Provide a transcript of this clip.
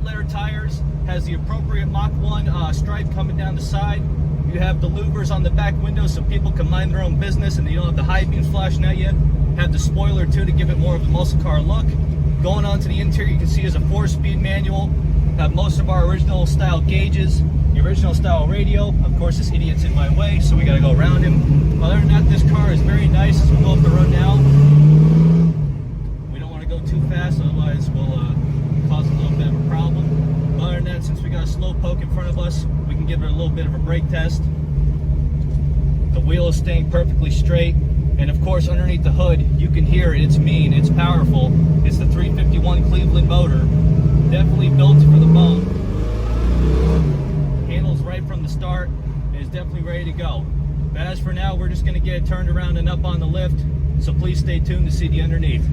layer tires, has the appropriate Mach 1 stripe coming down the side. You have the louvers on the back window so people can mind their own business and you don't have the high beams flashing at you. Have the spoiler too to give it more of a muscle car look. Going on to the interior, you can see is a 4-speed manual. Have most of our original style gauges, the original style radio. Of course, this idiot's in my way, so we gotta go around him. Other than that, this car is very nice as we go up the road now. We don't want to go too fast, otherwise we'll cause a little bit of a problem. Other than that, since we got a slow poke in front of us, we can give it a little bit of a brake test. The wheel is staying perfectly straight. And of course, underneath the hood, you can hear it. It's mean, it's powerful. It's the 351 Cleveland motor. Definitely built for the bone. Handles right from the start. It is definitely ready to go. But as for now, we're just going to get it turned around and up on the lift. So please stay tuned to see the underneath.